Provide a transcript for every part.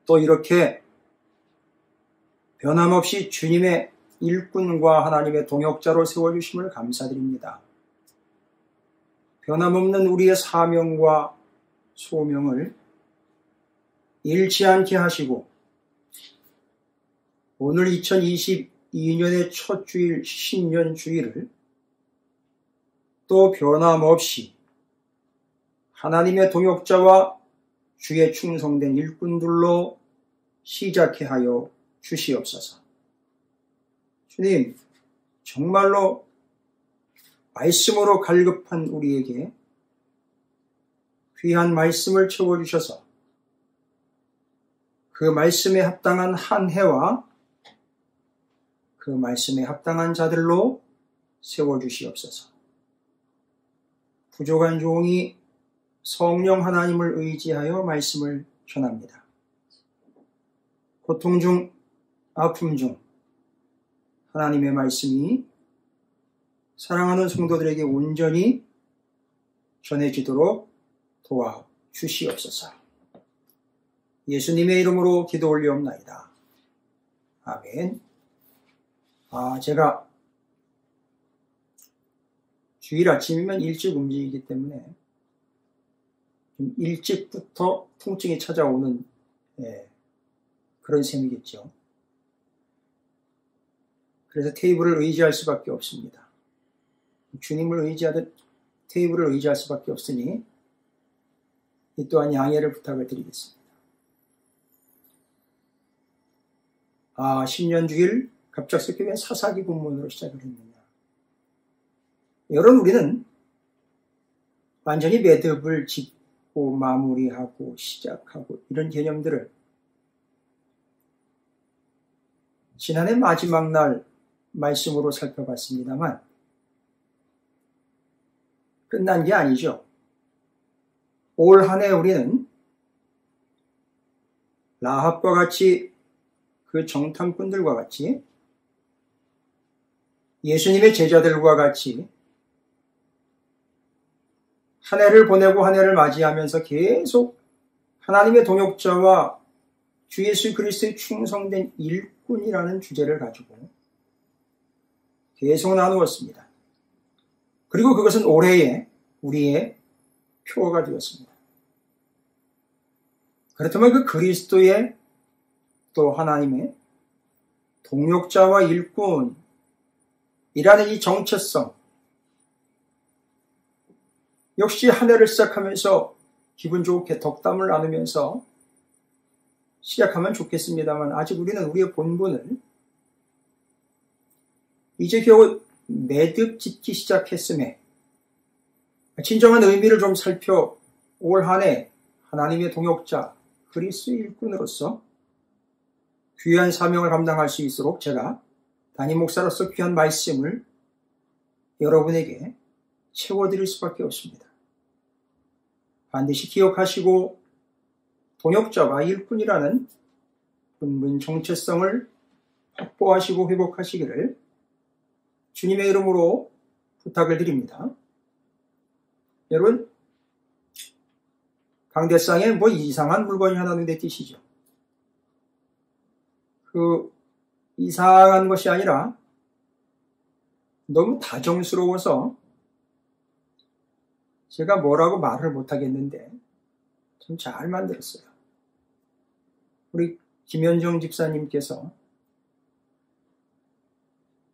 또 이렇게 변함없이 주님의 일꾼과 하나님의 동역자로 세워주심을 감사드립니다. 변함없는 우리의 사명과 소명을 잃지 않게 하시고 오늘 2022년의 첫 주일 신년 주일을 또 변함없이 하나님의 동역자와 주의 충성된 일꾼들로 시작해 하여 주시옵소서. 주님, 정말로 말씀으로 갈급한 우리에게 귀한 말씀을 채워주셔서 그 말씀에 합당한 한 해와 그 말씀에 합당한 자들로 세워주시옵소서. 부족한 종이 성령 하나님을 의지하여 말씀을 전합니다. 고통 중, 아픔 중 하나님의 말씀이 사랑하는 성도들에게 온전히 전해지도록 도와주시옵소서. 예수님의 이름으로 기도 올리옵나이다. 아멘. 제가 주일 아침이면 일찍 움직이기 때문에 좀 일찍부터 통증이 찾아오는 그런 셈이겠죠. 그래서 테이블을 의지할 수밖에 없습니다. 주님을 의지하듯 테이블을 의지할 수밖에 없으니 이 또한 양해를 부탁을 드리겠습니다. 신년주일 갑작스럽게 왜 사사기 본문으로 시작을 했느냐. 여러분, 우리는 완전히 매듭을 짓고 마무리하고 시작하고 이런 개념들을 지난해 마지막 날 말씀으로 살펴봤습니다만 끝난 게 아니죠. 올 한 해 우리는 라합과 같이 그 정탐꾼들과 같이 예수님의 제자들과 같이 한 해를 보내고 한 해를 맞이하면서 계속 하나님의 동역자와 주 예수 그리스도의 충성된 일꾼이라는 주제를 가지고 계속 나누었습니다. 그리고 그것은 올해의 우리의 표어가 되었습니다. 그렇다면 그 그리스도의 또 하나님의 동역자와 일꾼이라는 이 정체성, 역시 한 해를 시작하면서 기분 좋게 덕담을 나누면서 시작하면 좋겠습니다만 아직 우리는 우리의 본분을 이제 겨우 매듭 짓기 시작했음에 진정한 의미를 좀 살펴 올 한 해 하나님의 동역자 그리스도의 일꾼으로서 귀한 사명을 감당할 수 있도록 제가 담임 목사로서 귀한 말씀을 여러분에게 채워드릴 수밖에 없습니다. 반드시 기억하시고 동역자와 일꾼이라는 본문 정체성을 확보하시고 회복하시기를 주님의 이름으로 부탁을 드립니다. 여러분, 강대상에 뭐 이상한 물건이 하나 눈에 띄시죠? 그 이상한 것이 아니라 너무 다정스러워서 제가 뭐라고 말을 못하겠는데 참 잘 만들었어요. 우리 김현정 집사님께서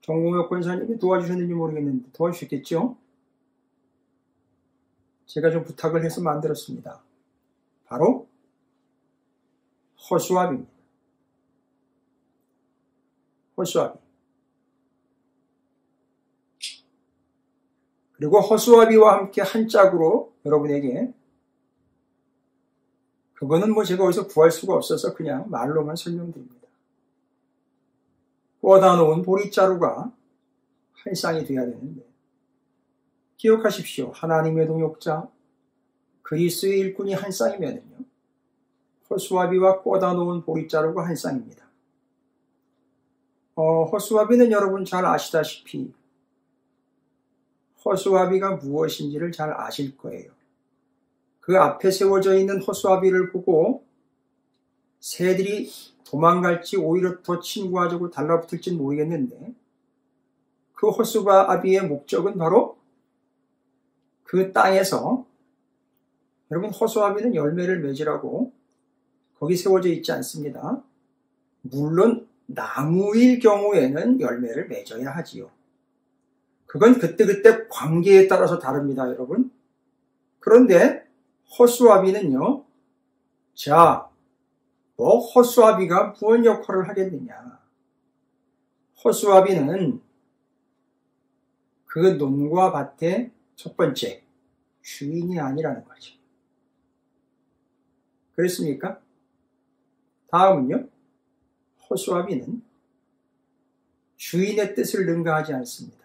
정공혁 권사님이 도와주셨는지 모르겠는데 도와주셨겠죠? 제가 좀 부탁을 해서 만들었습니다. 바로 허수아비입니다. 허수아비. 그리고 허수아비와 함께 한 짝으로 여러분에게, 그거는 뭐 제가 어디서 구할 수가 없어서 그냥 말로만 설명드립니다. 꽂아 놓은 보릿자루가 한 쌍이 되어야 되는데, 기억하십시오. 하나님의 동역자 그리스도의 일꾼이 한 쌍이면요, 허수아비와 꽂아 놓은 보릿자루가 한 쌍입니다. 허수아비는 여러분 잘 아시다시피 허수아비가 무엇인지를 잘 아실 거예요. 그 앞에 세워져 있는 허수아비를 보고 새들이 도망갈지 오히려 더 친구하자고 달라붙을지 모르겠는데 그 호수아비의 목적은 바로 그 땅에서, 여러분 호수아비는 열매를 맺으라고 거기 세워져 있지 않습니다. 물론 나무일 경우에는 열매를 맺어야 하지요. 그건 그때그때 관계에 따라서 다릅니다, 여러분. 그런데 호수아비는요, 자, 호수아비가 무슨 역할을 하겠느냐. 호수아비는 그 논과 밭의 첫 번째 주인이 아니라는 거죠. 그렇습니까? 다음은요, 호수아비는 주인의 뜻을 능가하지 않습니다.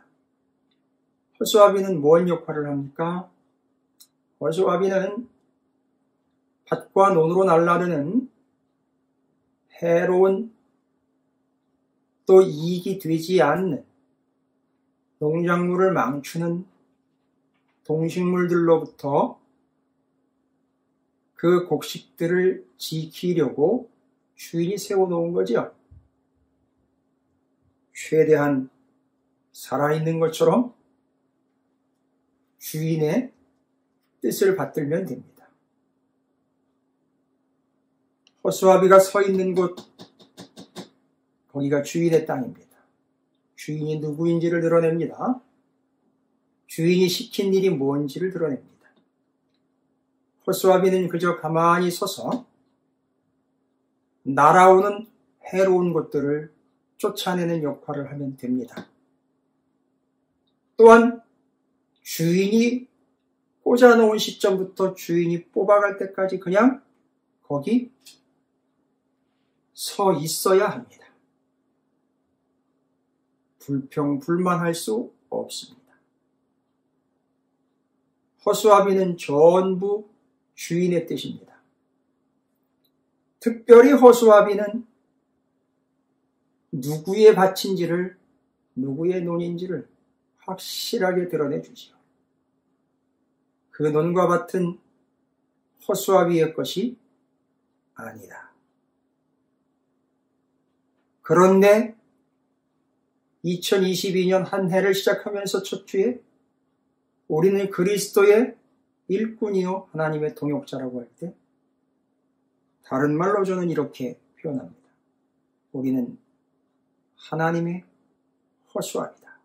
호수아비는 뭔 역할을 합니까? 호수아비는 밭과 논으로 날라드는 해로운 또 이익이 되지 않는 농작물을 망치는 동식물들로부터 그 곡식들을 지키려고 주인이 세워놓은 거죠. 최대한 살아있는 것처럼 주인의 뜻을 받들면 됩니다. 호수아비가 서 있는 곳, 거기가 주인의 땅입니다. 주인이 누구인지를 드러냅니다. 주인이 시킨 일이 뭔지를 드러냅니다. 호수아비는 그저 가만히 서서 날아오는 해로운 것들을 쫓아내는 역할을 하면 됩니다. 또한 주인이 꽂아놓은 시점부터 주인이 뽑아갈 때까지 그냥 거기 서 있어야 합니다. 불평불만할 수 없습니다. 호수아비는 전부 주인의 뜻입니다. 특별히 호수아비는 누구의 밭인지를, 누구의 논인지를 확실하게 드러내주지요. 그 논과 밭은 호수아비의 것이 아니다. 그런데 2022년 한 해를 시작하면서 첫 주에 우리는 그리스도의 일꾼이요 하나님의 동역자라고 할 때 다른 말로 저는 이렇게 표현합니다. 우리는 하나님의 호수아비다.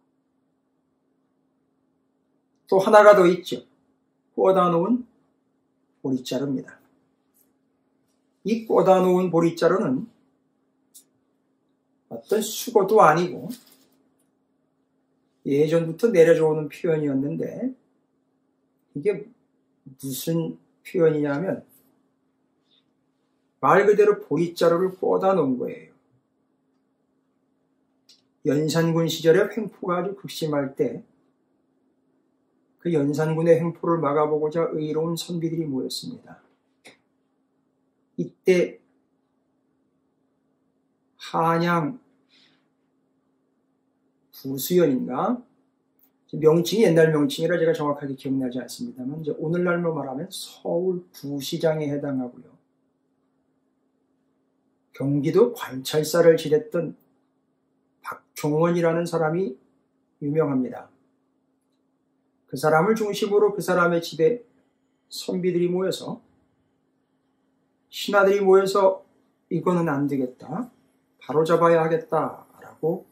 또 하나가 더 있죠. 꽂아 놓은 보리자루입니다. 이 꽂아 놓은 보리자루는 어떤 수고도 아니고 예전부터 내려져 오는 표현이었는데 이게 무슨 표현이냐면 말 그대로 보리자루를 꽂아 놓은 거예요. 연산군 시절에 횡포가 아주 극심할 때 그 연산군의 횡포를 막아보고자 의로운 선비들이 모였습니다. 이때 한양 부수연인가? 명칭이 옛날 명칭이라 제가 정확하게 기억나지 않습니다만 이제 오늘날로 말하면 서울 부시장에 해당하고요. 경기도 관찰사를 지냈던 박종원이라는 사람이 유명합니다. 그 사람을 중심으로 그 사람의 집에 선비들이 모여서 신하들이 모여서 이거는 안 되겠다. 바로잡아야 하겠다라고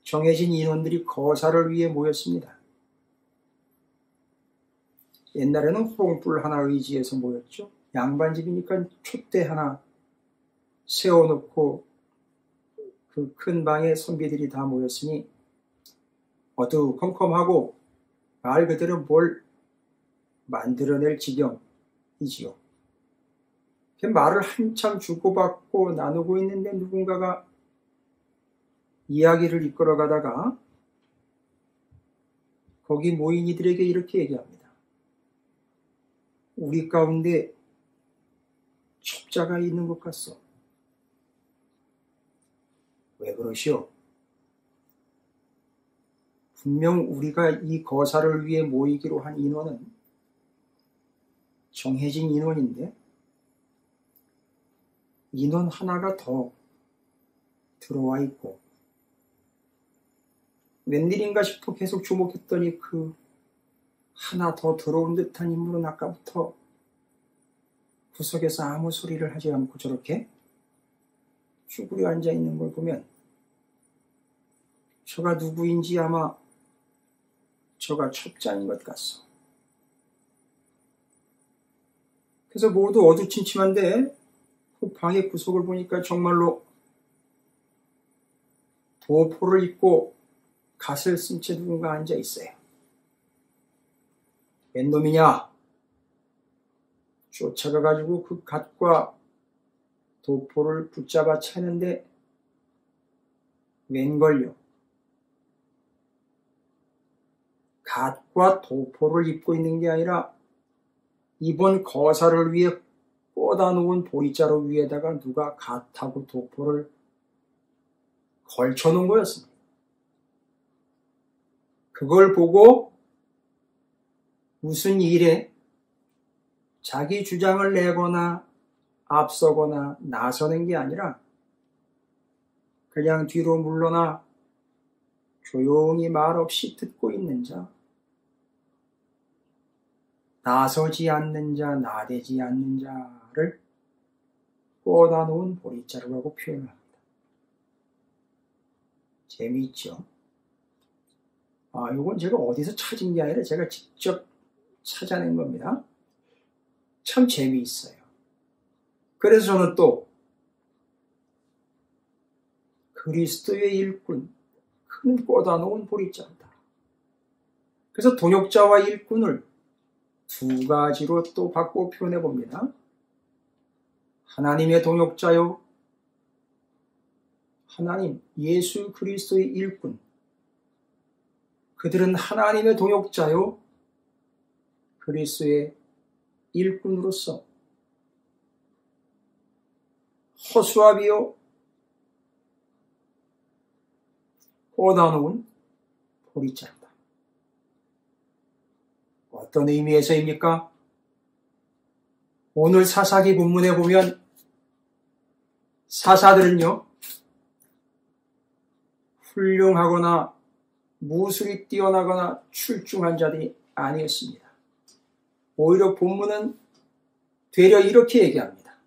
정해진 인원들이 거사를 위해 모였습니다. 옛날에는 호롱불 하나 의지해서 모였죠. 양반집이니까 촛대 하나 세워놓고 그 큰 방에 선비들이 다 모였으니 어두컴컴하고 말 그대로 뭘 만들어낼 지경이지요. 말을 한참 주고받고 나누고 있는데 누군가가 이야기를 이끌어가다가 거기 모인 이들에게 이렇게 얘기합니다. 우리 가운데 첩자가 있는 것 같소. 왜 그러시오? 분명 우리가 이 거사를 위해 모이기로 한 인원은 정해진 인원인데 인원 하나가 더 들어와 있고, 웬일인가 싶어 계속 주목했더니 그 하나 더 들어온 듯한 인물은 아까부터 구석에서 아무 소리를 하지 않고 저렇게 쭈그려 앉아 있는 걸 보면 저가 누구인지 아마 저가 첩자인 것 같소. 그래서 모두 어두침침한데 그 방의 구석을 보니까 정말로 도포를 입고 갓을 쓴 채 누군가 앉아 있어요. 웬 놈이냐? 쫓아가가지고 그 갓과 도포를 붙잡아 채는데 웬걸요? 갓과 도포를 입고 있는 게 아니라 이번 거사를 위해 꽂아 놓은 보리자루 위에다가 누가 갓하고 도포를 걸쳐 놓은 거였습니다. 그걸 보고 무슨 일에 자기 주장을 내거나 앞서거나 나서는 게 아니라 그냥 뒤로 물러나 조용히 말없이 듣고 있는 자, 나서지 않는 자, 나대지 않는 자를 꽂아 놓은 보리자루라고 표현합니다. 재미있죠? 이건 제가 어디서 찾은 게 아니라 제가 직접 찾아낸 겁니다. 참 재미있어요. 그래서 저는 또 그리스도의 일꾼, 큰 꽂아 놓은 보리자루다. 그래서 동역자와 일꾼을 두 가지로 또 바꿔 표현해 봅니다. 하나님의 동역자요, 하나님, 예수 그리스도의 일꾼. 그들은 하나님의 동역자요, 그리스도의 일꾼으로서 허수아비요, 꽂아 놓은 보리자루다. 어떤 의미에서입니까? 오늘 사사기 본문에 보면 사사들은요, 훌륭하거나 무술이 뛰어나거나 출중한 자들이 아니었습니다. 오히려 본문은 되려 이렇게 얘기합니다.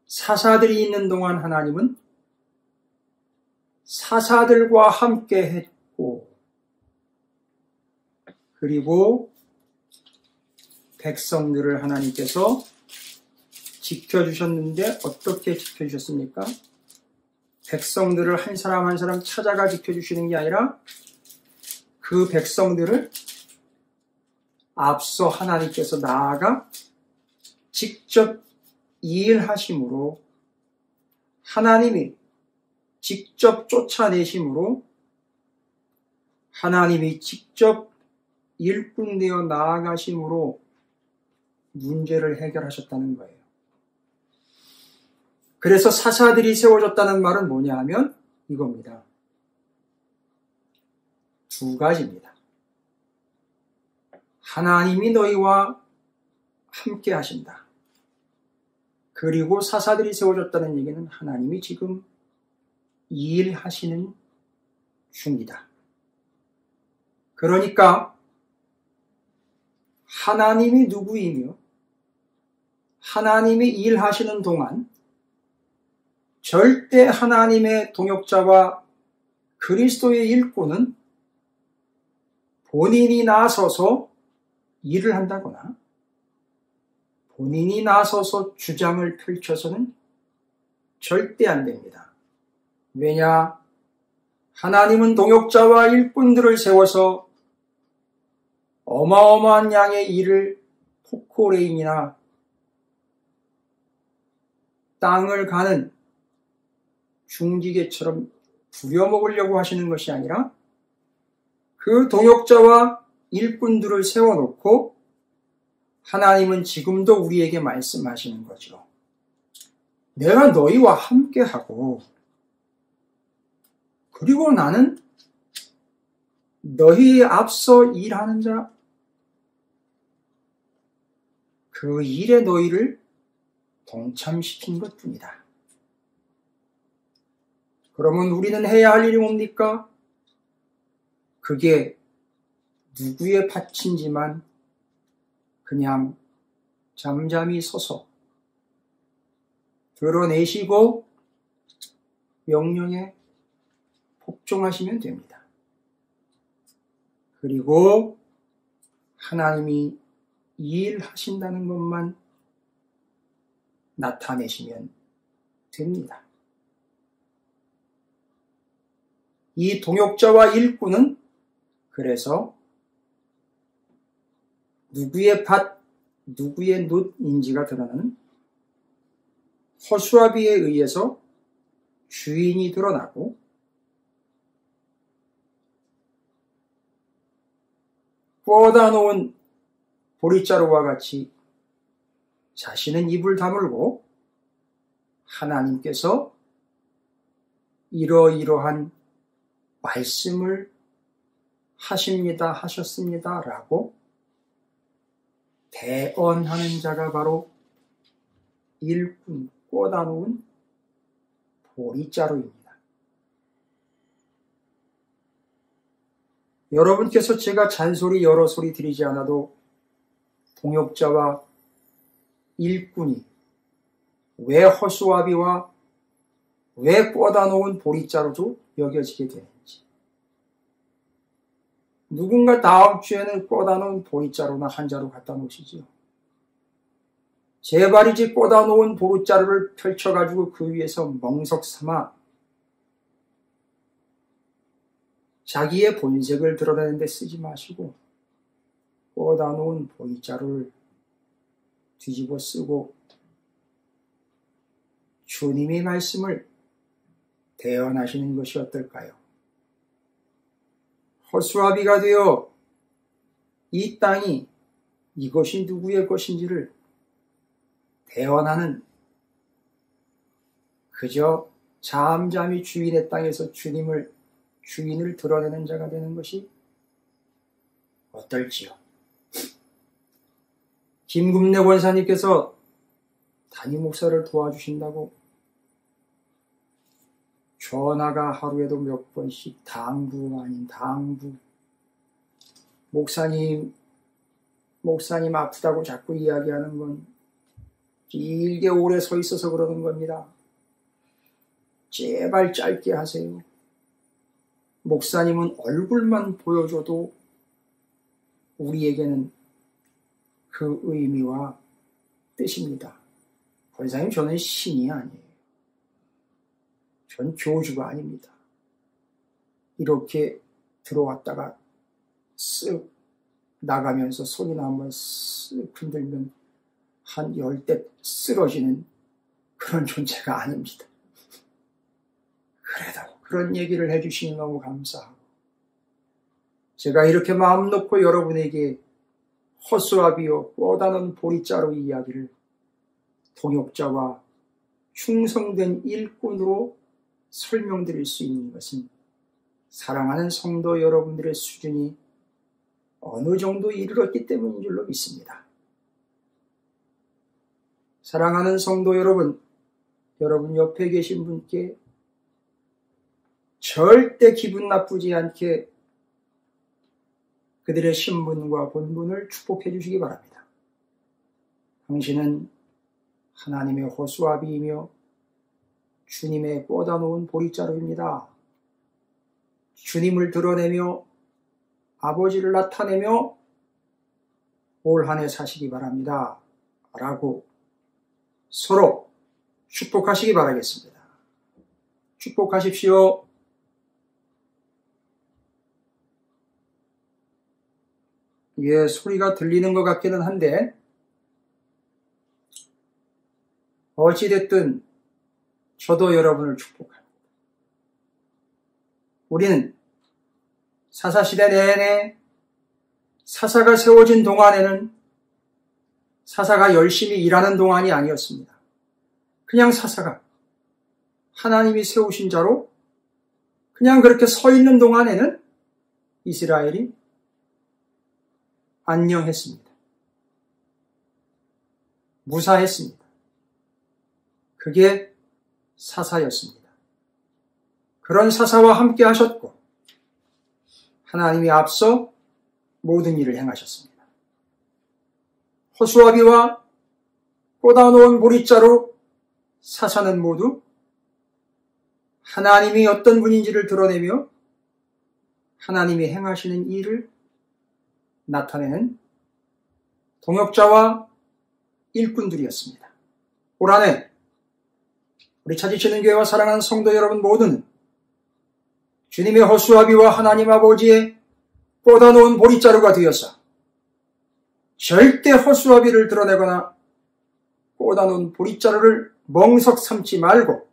사사들이 있는 동안 하나님은 사사들과 함께 했고, 그리고 백성들을 하나님께서 지켜주셨는데 어떻게 지켜주셨습니까? 백성들을 한 사람 한 사람 찾아가 지켜주시는 게 아니라 그 백성들을 앞서 하나님께서 나아가 직접 일하심으로, 하나님이 직접 쫓아내심으로, 하나님이 직접 일꾼되어 나아가심으로 문제를 해결하셨다는 거예요. 그래서 사사들이 세워졌다는 말은 뭐냐 하면 이겁니다. 두 가지입니다. 하나님이 너희와 함께 하신다. 그리고 사사들이 세워졌다는 얘기는 하나님이 지금 일하시는 중이다. 그러니까 하나님이 누구이며 하나님이 일하시는 동안 절대 하나님의 동역자와 그리스도의 일꾼은 본인이 나서서 일을 한다거나 본인이 나서서 주장을 펼쳐서는 절대 안 됩니다. 왜냐? 하나님은 동역자와 일꾼들을 세워서 어마어마한 양의 일을 포코레인이나 땅을 가는 중지개처럼 부려먹으려고 하시는 것이 아니라 그 동역자와 일꾼들을 세워놓고 하나님은 지금도 우리에게 말씀하시는 거죠. 내가 너희와 함께하고 그리고 나는 너희에 앞서 일하는 자, 그 일에 너희를 동참시킨 것뿐이다. 그러면 우리는 해야 할 일이 뭡니까? 그게 누구의 밭인지만 그냥 잠잠히 서서 드러내시고 명령에 복종하시면 됩니다. 그리고 하나님이 일하신다는 것만 나타내시면 됩니다. 이 동역자와 일꾼은 그래서 누구의 밭, 누구의 놋인지가 드러나는 허수아비에 의해서 주인이 드러나고 뻗어 놓은 보리자루와 같이 자신은 입을 다물고 하나님께서 이러이러한 말씀을 하셨습니다 라고 대언하는 자가 바로 일꾼 꽂아 놓은 보리자루입니다. 여러분께서 제가 잔소리 여러 소리 드리지 않아도 동역자와 일꾼이 왜 허수아비와 왜 꽂아 놓은 보리자루로 여겨지게 되는지, 누군가 다음 주에는 꽂아 놓은 보리자루나 한 자루 갖다 놓으시지요. 제발이지 꽂아 놓은 보리자루를 펼쳐가지고 그 위에서 멍석 삼아 자기의 본색을 드러내는 데 쓰지 마시고 꽂아 놓은 보리자루를 뒤집어 쓰고 주님의 말씀을 대언하시는 것이 어떨까요? 허수아비가 되어 이 땅이 이것이 누구의 것인지를 대언하는, 그저 잠잠히 주인의 땅에서 주인을 드러내는 자가 되는 것이 어떨지요? 김금래 권사님께서 담임 목사를 도와주신다고 전화가 하루에도 몇 번씩 당부 아닌 당부, 목사님 아프다고 자꾸 이야기하는 건 길게 오래 서 있어서 그러는 겁니다. 제발 짧게 하세요. 목사님은 얼굴만 보여줘도 우리에게는 그 의미와 뜻입니다. 권사님, 저는 신이 아니에요. 전 교주가 아닙니다. 이렇게 들어왔다가 쓱 나가면서 소리나 한번 쓱 흔들면 한 10대 쓰러지는 그런 존재가 아닙니다. 그래도 그런 얘기를 해주시니 너무 감사하고, 제가 이렇게 마음 놓고 여러분에게 허수아비요 꽂아 놓은 보리자루 이야기를 동역자와 충성된 일꾼으로 설명드릴 수 있는 것은 사랑하는 성도 여러분들의 수준이 어느 정도 이르렀기 때문인 줄로 믿습니다. 사랑하는 성도 여러분, 여러분 옆에 계신 분께 절대 기분 나쁘지 않게 그들의 신분과 본분을 축복해 주시기 바랍니다. 당신은 하나님의 허수아비이며 주님의 꽂아 놓은 보리자루입니다. 주님을 드러내며 아버지를 나타내며 올 한 해 사시기 바랍니다. 라고 서로 축복하시기 바라겠습니다. 축복하십시오. 예, 소리가 들리는 것 같기는 한데 어찌됐든 저도 여러분을 축복합니다. 우리는 사사시대 내내 사사가 세워진 동안에는 사사가 열심히 일하는 동안이 아니었습니다. 그냥 사사가 하나님이 세우신 자로 그냥 그렇게 서 있는 동안에는 이스라엘이 안녕했습니다. 무사했습니다. 그게 사사였습니다. 그런 사사와 함께 하셨고 하나님이 앞서 모든 일을 행하셨습니다. 호수아비와 꽂아놓은 보리자루 사사는 모두 하나님이 어떤 분인지를 드러내며 하나님이 행하시는 일을 나타내는 동역자와 일꾼들이었습니다. 올 한 해 우리 찾으시는 교회와 사랑하는 성도 여러분 모두는 주님의 호수아비와 하나님 아버지의 꽂아놓은 보리자루가 되어서 절대 호수아비를 드러내거나 꽂아놓은 보리자루를 멍석 삼지 말고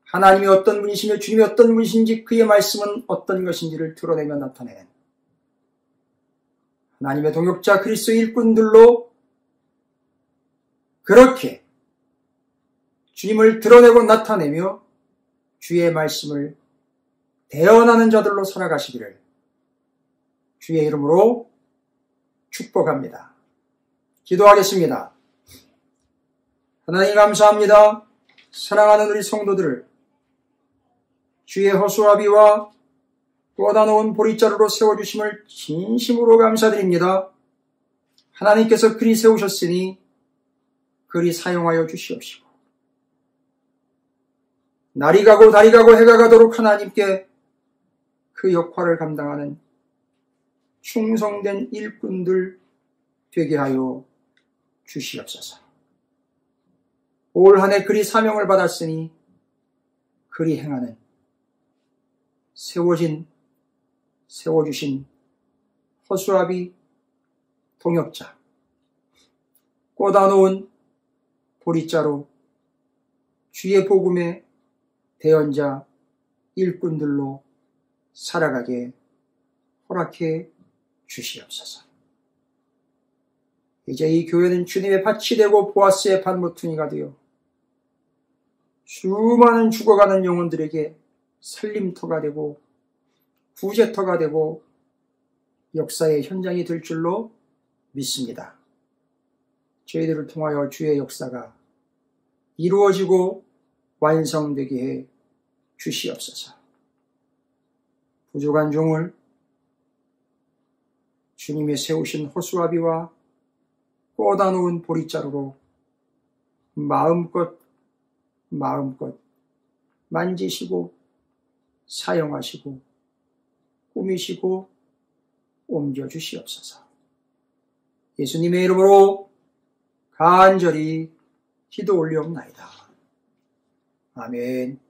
하나님이 어떤 분이시며 주님이 어떤 분이신지 그의 말씀은 어떤 것인지를 드러내며 나타내는 하나님의 동역자 그리스도 일꾼들로 그렇게 주님을 드러내고 나타내며 주의 말씀을 대언하는 자들로 살아가시기를 주의 이름으로 축복합니다. 기도하겠습니다. 하나님 감사합니다. 사랑하는 우리 성도들을 주의 호수아비와 꽂아놓은 보리자루로 세워주심을 진심으로 감사드립니다. 하나님께서 그리 세우셨으니 그리 사용하여 주시옵시고 날이 가고 달이 가고 해가 가도록 하나님께 그 역할을 감당하는 충성된 일꾼들 되게 하여 주시옵소서. 올 한 해 그리 사명을 받았으니 그리 행하는 세워주신 호수아비 동역자 꽂아놓은 보리자루 주의 복음의 대언자 일꾼들로 살아가게 허락해 주시옵소서. 이제 이 교회는 주님의 밭이 되고 보아스의 밭모퉁이가 되어 수많은 죽어가는 영혼들에게 살림터가 되고 구제터가 되고 역사의 현장이 될 줄로 믿습니다. 저희들을 통하여 주의 역사가 이루어지고 완성되게 해 주시옵소서. 부족한 종을 주님의 세우신 호수아비와 꽂아놓은 보리자루로 마음껏 만지시고 사용하시고 꾸미시고 옮겨주시옵소서. 예수님의 이름으로 간절히 기도 올리옵나이다. 아멘.